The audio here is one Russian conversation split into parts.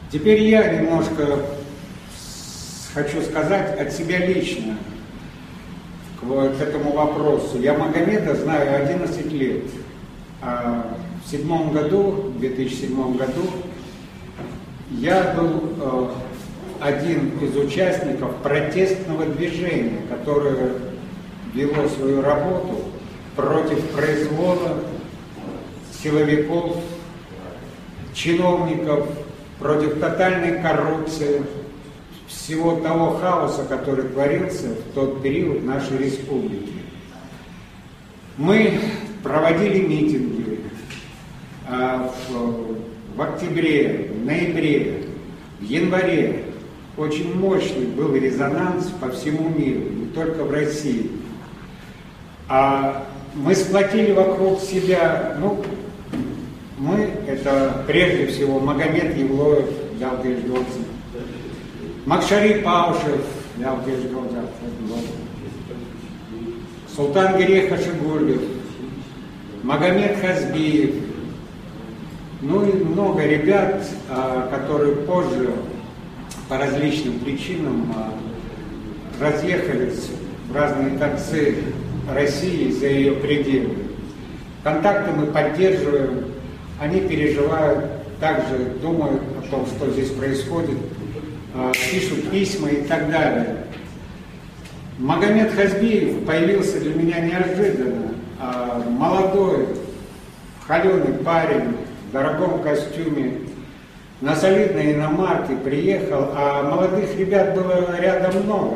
Теперь я немножко хочу сказать от себя лично к этому вопросу. Я Магомеда знаю 11 лет. В 2007 году, я был один из участников протестного движения, которое вело свою работу против произвола силовиков, чиновников, против тотальной коррупции, всего того хаоса, который творился в тот период нашей республики. Мы проводили митинги в октябре, в ноябре, в январе. Очень мощный был резонанс по всему миру, не только в России. Мы сплотили вокруг себя, мы, это прежде всего Магомед Евлоев, Макшари Паушев, Султан Гирех Хашигуллев, Магомед Хазбиев, и много ребят, которые позже по различным причинам разъехались в разные концы России за ее пределы. Контакты мы поддерживаем, они переживают, также думают о том, что здесь происходит, пишут письма и так далее. Магомед Хазбиев появился для меня неожиданно. Молодой, холеный парень в дорогом костюме, на солидной иномарке приехал, а молодых ребят было рядом много.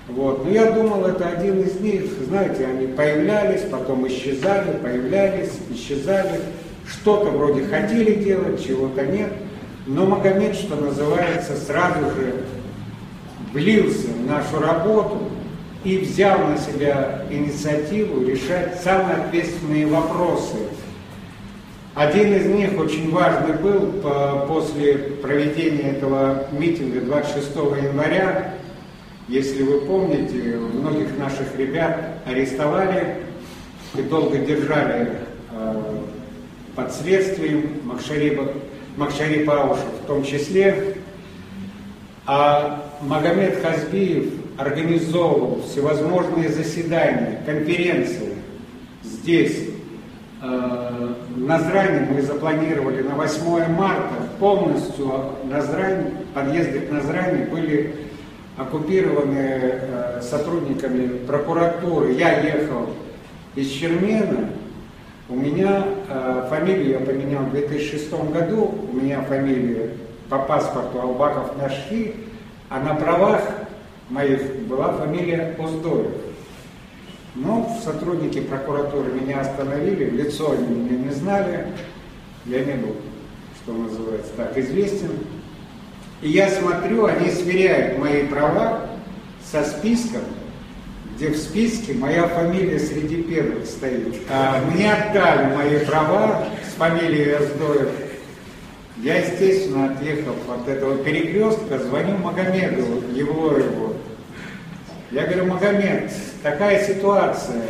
Но я думал, это один из них. Знаете, они появлялись, потом исчезали, появлялись, исчезали. Что-то вроде хотели делать, чего-то нет. Но Магомед, что называется, сразу же влился в нашу работу и взял на себя инициативу решать самые ответственные вопросы. Один из них очень важный был после проведения этого митинга 26 января. Если вы помните, многих наших ребят арестовали и долго держали под следствием, Макшари Паушев в том числе. А Магомед Хазбиев организовывал всевозможные заседания, конференции здесь. В Назране мы запланировали на 8 марта, полностью подъезды к Назране были оккупированы сотрудниками прокуратуры. Я ехал из Чермена, у меня фамилию я поменял в 2006 году, у меня фамилия по паспорту Албаков Нашхи, а на правах моих была фамилия Оздоев. Сотрудники прокуратуры меня остановили, в лицо они меня не знали, я не был, что называется, так известен. И я смотрю, они сверяют мои права со списком, где в списке моя фамилия среди первых стоит. Мне отдали мои права с фамилией Оздоев. Я, естественно, отъехав от этого перекрестка, звоню Магомеду Евлоеву. Я говорю: Магомед, такая ситуация,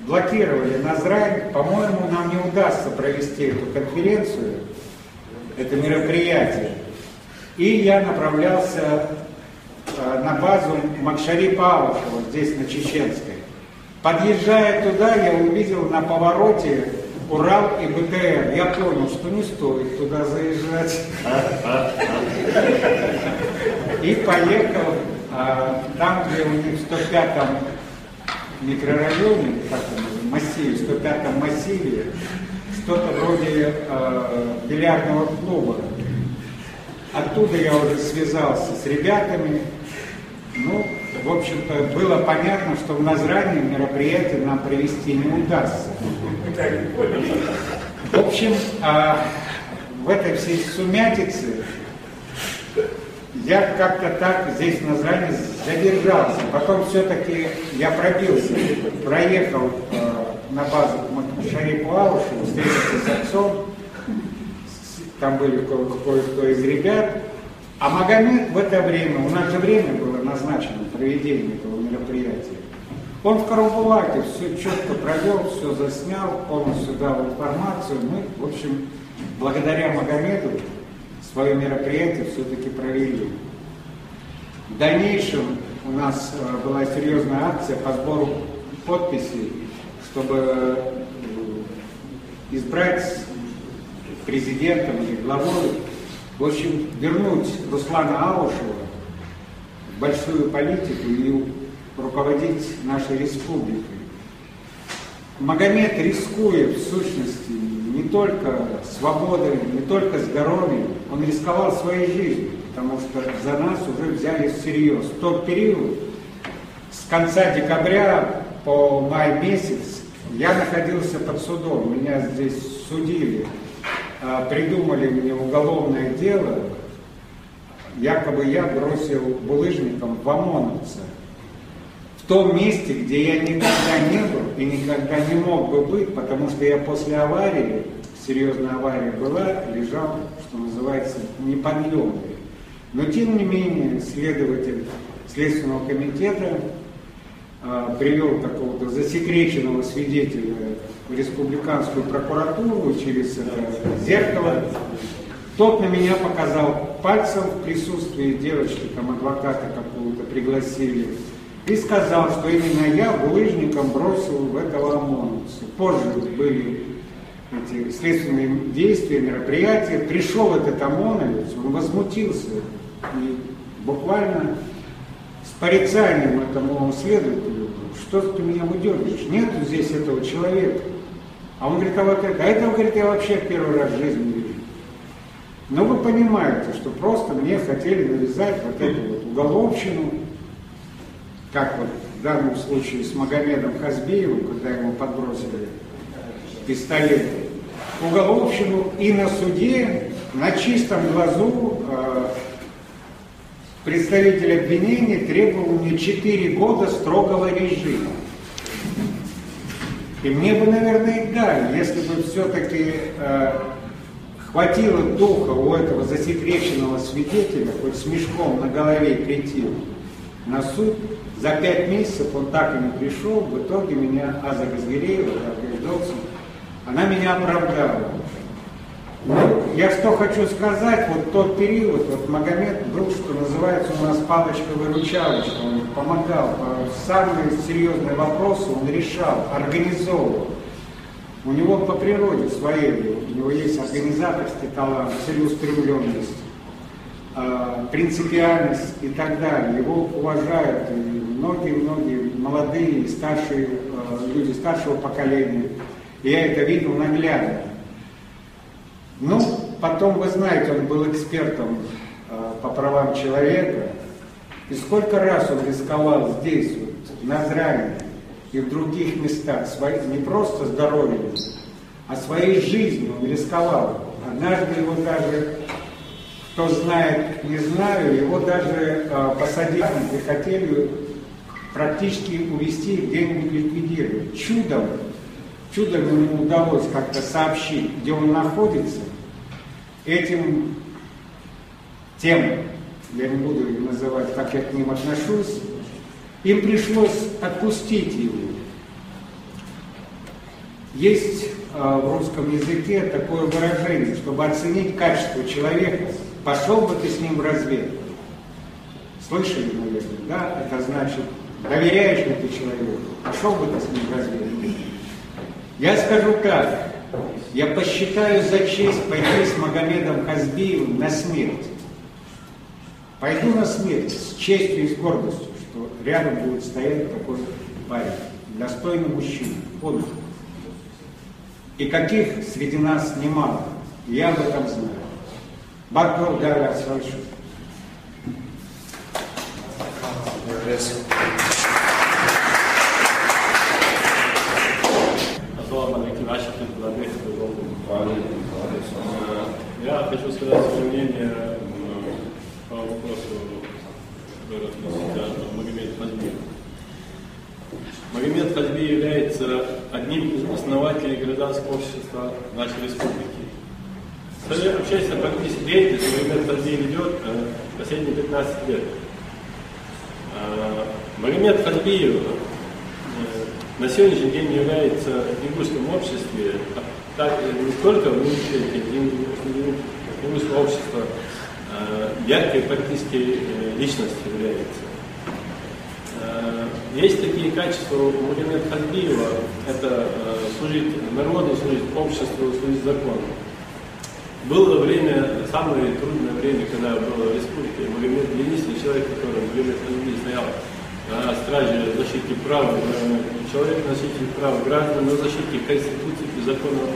блокировали Назрань, по-моему, нам не удастся провести эту конференцию, это мероприятие. И я направлялся на базу Макшари Паушева, здесь на Чеченской. Подъезжая туда, я увидел на повороте Урал и БТР. Я понял, что не стоит туда заезжать. И поехал там, где у них в 105-м микрорайоне, массиве, 105-м массиве, что-то вроде бильярдного клуба. Оттуда я уже связался с ребятами. В общем-то, было понятно, что в Назране мероприятие нам провести не удастся. В общем, в этой всей сумятице я как-то так здесь в Назране задержался. Потом все-таки я пробился, проехал на базу к Макшари Паушеву, встретился с отцом. Там были кое-кто из ребят. А Магомед в это время, у нас же время было назначено проведение этого мероприятия, он в Карабулаке все четко провел, все заснял, полностью дал информацию. Мы, в общем, благодаря Магомеду свое мероприятие все-таки провели. В дальнейшем у нас была серьезная акция по сбору подписей, чтобы избрать президентом или главой, в общем, вернуть Руслана Аушева в большую политику и руководить нашей республикой. Магомед рискует, в сущности, не только свободой, не только здоровьем, он рисковал своей жизнью, потому что за нас уже взяли всерьез. В тот период, с конца декабря по май месяц, я находился под судом, меня здесь судили, придумали мне уголовное дело, якобы я бросил булыжником в ОМОНовца. В том месте, где я никогда не был и никогда не мог бы быть, потому что я после аварии, серьезная авария была, лежал, что называется, неподъемный. Но тем не менее, следователь Следственного комитета привел какого-то засекреченного свидетеля в республиканскую прокуратуру через зеркало. Тот на меня показал пальцем в присутствии девочки, там адвоката какого-то пригласили, и сказал, что именно я булыжником бросил в этого ОМОНовца. Позже были эти следственные действия, мероприятия. Пришел этот ОМОНовец, он возмутился и буквально с порицанием этому следователю: что ты меня выдергиваешь? Нету здесь этого человека. А он говорит: а вот это, этого, говорит, я вообще первый раз в жизни вижу. Но вы понимаете, что просто мне хотели навязать вот эту вот уголовщину, как вот в данном случае с Магомедом Хазбиевым, когда ему подбросили пистолет, уголовщину, и на суде, на чистом глазу представитель обвинения требовал мне 4 года строгого режима. И мне бы, наверное, и дали, если бы все-таки хватило духа у этого засекреченного свидетеля хоть с мешком на голове прийти на суд. За 5 месяцев он так и не пришел, в итоге меня Аза Газгиреева, она меня оправдала. Ну, я что хочу сказать, вот тот период, вот Магомед был, что называется, у нас палочка-выручалочка, он помогал, самые серьезные вопросы он решал, организовывал. У него по природе своей, у него есть организаторский талант, целеустремленность, принципиальность и так далее. Его уважают и многие-многие молодые, старшие люди старшего поколения. И я это видел наглядно. Ну, потом, вы знаете, он был экспертом по правам человека. И сколько раз он рисковал здесь, вот, в Назране и в других местах, не просто здоровьем, а своей жизнью он рисковал. Однажды его даже, кто знает, не знаю, его даже посадили и хотели практически увезти, где-нибудь ликвидировать. Чудом ему удалось как-то сообщить, где он находится. Тем, я не буду их называть, как я к ним отношусь, им пришлось отпустить его. Есть в русском языке такое выражение: чтобы оценить качество человека, пошел бы ты с ним в разведку. Слышали, наверное, да? Это значит, доверяешь ли ты человеку, пошел бы ты с ним в разведку. Я скажу так, я посчитаю за честь пойти с Магомедом Хазбиевым на смерть. Пойду на смерть с честью и с гордостью, что рядом будет стоять такой парень, достойный мужчина, подвиг. И каких среди нас немало, я об этом знаю. Бакбол Гара Сальшу. Я хочу сказать свое мнение по вопросу Магомеда Хазбиева. Магомед Хазбиев является одним из основателей гражданского общества нашей республики. Свою общественно-политическую деятельность Магомед Хазбиев ведет последние 15 лет. Магомед Хазбиев на сегодняшний день является в ингушском обществе, так, не только в русло общества яркой политической личностью является. Есть такие качества у Магомеда Хазбиева, это служить народу, служить обществу, служить закону. Было время, самое трудное время, когда было в республике, Магомед единственный человек, который Магомед Хазбиев стоял на страже защиты прав человека, носитель прав граждан, на защите Конституции и законов,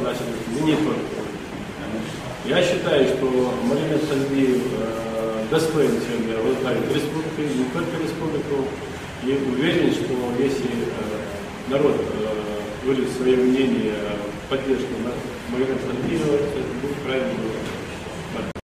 значит, не только. Я считаю, что Магомед Хазбиев достоин сегодня возглавить республику, не только республику, и уверен, что если народ выразит свое мнение в поддержку Магомеда Хазбиева,